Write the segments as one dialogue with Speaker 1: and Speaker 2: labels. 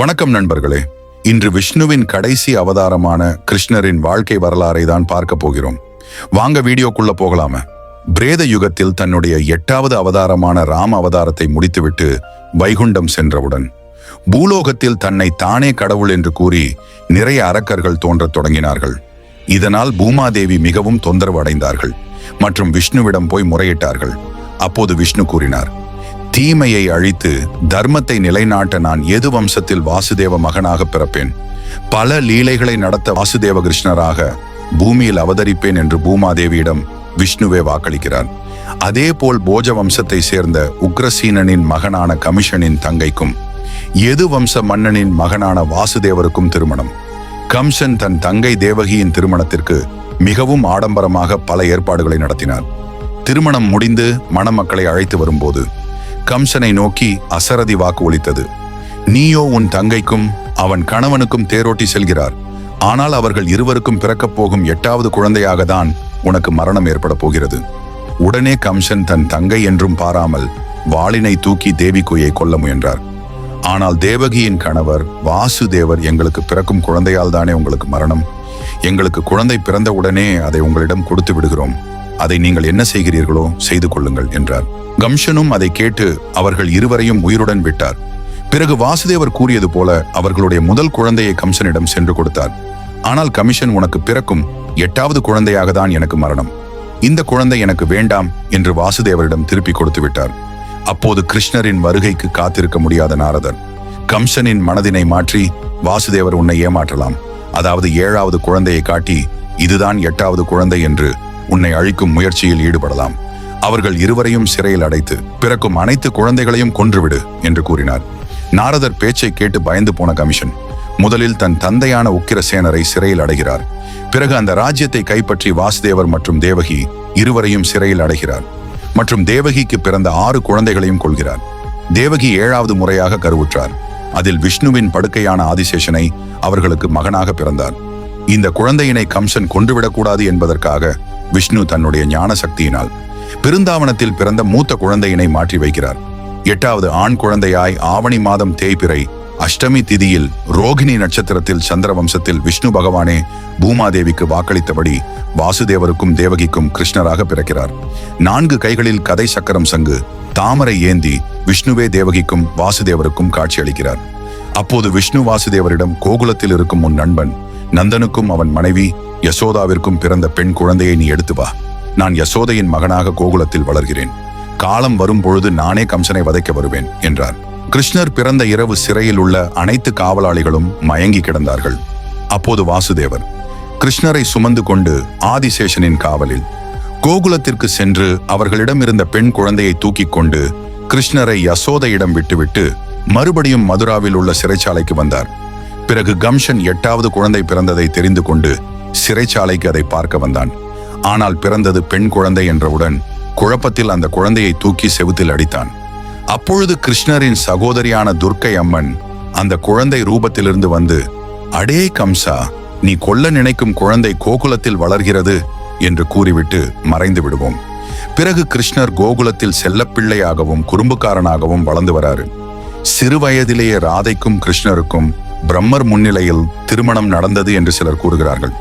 Speaker 1: வணக்கம் நண்பர்களே. இன்று விஷ்ணுவின் கடைசி அவதாரமான கிருஷ்ணரின் வாழ்க்கை வரலாறை தான் பார்க்க போகிறோம். வாங்க வீடியோக்குள்ள போகலாமே. பிரேத யுகத்தில் தன்னுடைய 8வது அவதாரமான ராம அவதாரத்தை முடித்துவிட்டு வைகுண்டம் சென்றவுடன் பூலோகத்தில் தன்னை தானே கடவுள் என்று கூறி நிறைய அரக்கர்கள் தோன்றத் தொடங்கினார்கள். இதனால் பூமாதேவி மிகவும் தொந்தரவு அடைந்தார்கள் மற்றும் விஷ்ணுவிடம் போய் முறையிட்டார்கள். அப்போது விஷ்ணு கூறினார், தீமையை அழித்து தர்மத்தை நிலைநாட்ட நான் எது வம்சத்தில் வாசுதேவ மகனாக பிறப்பேன். பல லீலைகளை நடத்த வாசுதேவ கிருஷ்ணராக பூமியில் அவதரிப்பேன் என்று பூமாதேவியிடம் விஷ்ணுவே வாக்களிக்கிறார். அதே போல் போஜ வம்சத்தை சேர்ந்த உக்ரசீனனின் மகனான கமிஷனின் தங்கைக்கும் எது வம்ச மன்னனின் மகனான வாசுதேவருக்கும் திருமணம். கம்சன் தன் தங்கை தேவகியின் திருமணத்திற்கு மிகவும் ஆடம்பரமாக பல ஏற்பாடுகளை நடத்தினார். திருமணம் முடிந்து மணமக்களை அழைத்து வரும்போது கம்சனை நோக்கி அசரதி வாக்கு ஒலித்தது. நீயோ உன் தங்கைக்கும் அவன் கணவனுக்கும் தேரோட்டி செல்கிறார். ஆனால் அவர்கள் இருவருக்கும் பிறக்கப் போகும் 8வது குழந்தையாக தான் உனக்கு மரணம் ஏற்பட போகிறது. உடனே கம்சன் தன் தங்கை என்றும் பாராமல் வாளினை தூக்கி தேவிக்குயை கொல்ல முயன்றார். ஆனால் தேவகியின் கணவர் வாசுதேவர், எங்களுக்கு பிறக்கும் குழந்தையால் தானே உங்களுக்கு மரணம். எங்களுக்கு குழந்தை பிறந்த உடனே அதை உங்களிடம் கொடுத்து விடுகிறோம். அதை நீங்கள் என்ன செய்கிறீர்களோ செய்து கொள்ளுங்கள் என்றார். கம்சனும் அதை கேட்டு அவர்கள் இருவரையும் உயிருடன் விட்டார். பிறகு வாசுதேவர் கூறியது போல அவர்களுடைய முதல் குழந்தையை கம்சனிடம் சென்று கொடுத்தார். ஆனால் கமிஷன், உனக்கு பிறக்கும் 8வது குழந்தையாக தான் எனக்கு மரணம். இந்த குழந்தை எனக்கு வேண்டாம் என்று வாசுதேவரிடம் திருப்பி கொடுத்து விட்டார். அப்போது கிருஷ்ணரின் வருகைக்கு காத்திருக்க முடியாத நாரதர் கம்சனின் மனதினை மாற்றி, வாசுதேவர் உன்னை ஏமாற்றலாம், அதாவது 7வது குழந்தையை காட்டி இதுதான் 8வது குழந்தை என்று உன்னை அழிக்கும் முயற்சியில் ஈடுபடலாம். அவர்கள் இருவரையும் சிறையில் அடைத்து பிறக்கும் அனைத்து குழந்தைகளையும் கொன்றுவிடு என்று கூறினார். நாரதர் பேச்சை கேட்டு பயந்து போன கமிஷன் முதலில் தன் தந்தையான உக்கிரசேனரை சிறையில் அடைகிறார். பிறகு அந்த ராஜ்யத்தை கைப்பற்றி வாசுதேவர் மற்றும் தேவகி இருவரையும் சிறையில் அடைகிறார் மற்றும் தேவகிக்கு பிறந்த 6 குழந்தைகளையும் கொள்கிறார். தேவகி 7வது முறையாக கருவுற்றார். அதில் விஷ்ணுவின் படுக்கையான ஆதிசேஷனை அவர்களுக்கு மகனாக பிறந்தார். இந்த குழந்தையினை கம்சன் கொன்றுவிடக்கூடாது என்பதற்காக விஷ்ணு தன்னுடைய ஞான சக்தியினால் பிருந்தாவனத்தில் பிறந்த மூத்த குழந்தையினை மாற்றி வைக்கிறார். 8வது ஆண் குழந்தையாய் ஆவணி மாதம் தேய்பிறை அஷ்டமி திதியில் ரோகிணி நட்சத்திரத்தில் சந்திரவம்சத்தில் விஷ்ணு பகவானே பூமாதேவிக்கு வாக்களித்தபடி வாசுதேவருக்கும் தேவகிக்கும் கிருஷ்ணராக பிறக்கிறார். 4 கைகளில் கதை சக்கரம் சங்கு தாமரை ஏந்தி விஷ்ணுவே தேவகிக்கும் வாசுதேவருக்கும் காட்சியளிக்கிறார். அப்போது விஷ்ணு வாசுதேவரிடம், கோகுலத்தில் இருக்கும் உன் நண்பன் நந்தனுக்கும் அவன் மனைவி யசோதாவிற்கும் பிறந்த பெண் குழந்தையை நீ எடுத்து வா. நான் யசோதையின் மகனாக கோகுலத்தில் வளர்கிறேன். காலம் வரும் பொழுது நானே கம்சனை வதைக்க வருவேன் என்றார். கிருஷ்ணர் பிறந்த இரவு சிறையில் உள்ள அனைத்து காவலாளிகளும் மயங்கி கிடந்தார்கள். அப்போது வாசுதேவர் கிருஷ்ணரை சுமந்து கொண்டு ஆதிசேஷனின் காவலில் கோகுலத்திற்கு சென்று அவர்களிடம் இருந்த பெண் குழந்தையை தூக்கிக் கொண்டு கிருஷ்ணரை யசோதையிடம் விட்டுவிட்டு மறுபடியும் மதுராவில் உள்ள சிறைச்சாலைக்கு வந்தார். பிறகு கம்சன் 8வது குழந்தை பிறந்ததை தெரிந்து கொண்டு சிறைச்சாலைக்கு அதை பார்க்க வந்தான். ஆனால் பிறந்தது பெண் குழந்தை என்றவுடன் குழப்பத்தில் அந்த குழந்தையை தூக்கி செவுத்தில் அடித்தான். அப்பொழுது கிருஷ்ணரின் சகோதரியான துர்க்கை அம்மன் அந்த குழந்தை ரூபத்திலிருந்து வந்து, அடே கம்சா, நீ கொல்ல நினைக்கும் குழந்தை கோகுலத்தில் வளர்கிறது என்று கூறிவிட்டு மறைந்து விடுவோம். பிறகு கிருஷ்ணர் கோகுலத்தில் செல்லப்பிள்ளையாகவும் குறும்புக்காரனாகவும் வளர்ந்து வராரு. சிறு வயதிலேயே ராதைக்கும் கிருஷ்ணருக்கும் பிரம்மர் முன்னிலையில் திருமணம் நடந்தது என்று சிலர் கூறுகிறார்கள்.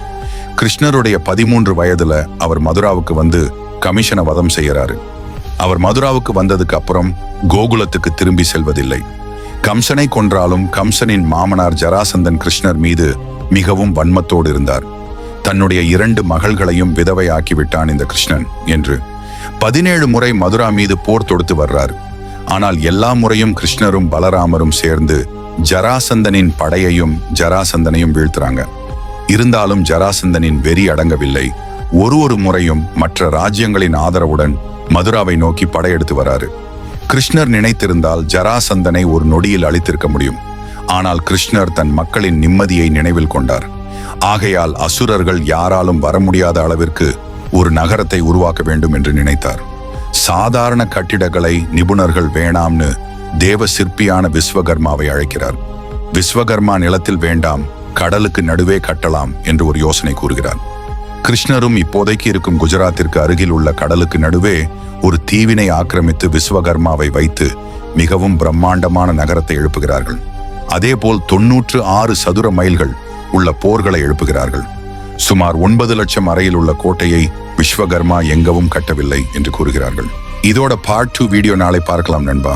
Speaker 1: கிருஷ்ணருடைய 13 வயதுல அவர் மதுராவுக்கு வந்து கமிஷனை வதம் செய்யறாரு. அவர் மதுராவுக்கு வந்ததுக்கு அப்புறம் கோகுலத்துக்கு திரும்பி செல்வதில்லை. கம்சனை கொன்றாலும் கம்சனின் மாமனார் ஜராசந்தன் கிருஷ்ணர் மீது மிகவும் வன்மத்தோடு இருந்தார். தன்னுடைய 2 மகள்களையும் விதவையாக்கி விட்டான் இந்த கிருஷ்ணன் என்று 17 முறை மதுரா மீது போர் தொடுத்து வர்றார். ஆனால் எல்லா முறையும் கிருஷ்ணரும் பலராமரும் சேர்ந்து ஜராசந்தனின் படையையும் ஜராசந்தனையும் வீழ்த்துறாங்க. இருந்தாலும் ஜராசந்தனின் வெறி அடங்கவில்லை. ஒரு முறையும் மற்ற ராஜ்யங்களின் ஆதரவுடன் மதுராவை நோக்கி படையெடுத்து வராரு. கிருஷ்ணர் நினைத்திருந்தால் ஜராசந்தனை ஒரு நொடியில் அழித்திருக்க முடியும். ஆனால் கிருஷ்ணர் தன் மக்களின் நிம்மதியை நினைவில் கொண்டார். ஆகையால் அசுரர்கள் யாராலும் வர முடியாத அளவிற்கு ஒரு நகரத்தை உருவாக்க வேண்டும் என்று நினைத்தார். சாதாரண கட்டிடங்களை நிபுணர்கள் வேணாம்னு தேவ சிற்பியான விஸ்வகர்மாவை அழைக்கிறார். விஸ்வகர்மா நிலத்தில் வேண்டாம், கடலுக்கு நடுவே கட்டலாம் என்று ஒரு யோசனை கூறுகிறார். கிருஷ்ணரும் இப்போதைக்கு இருக்கும் குஜராத்திற்கு அருகில் உள்ள கடலுக்கு நடுவே ஒரு தீவினை ஆக்கிரமித்து விஸ்வகர்மாவை வைத்து மிகவும் பிரம்மாண்டமான நகரத்தை எழுப்புகிறார்கள். அதேபோல் 96 சதுர மைல்கள் உள்ள போர்களை எழுப்புகிறார்கள். சுமார் 9 லட்சம் அறையில் உள்ள கோட்டையை விஸ்வகர்மா எங்கவும் கட்டவில்லை என்று கூறுகிறார்கள். இதோட பார்ட் 2 வீடியோ நாளை பார்க்கலாம் நண்பா.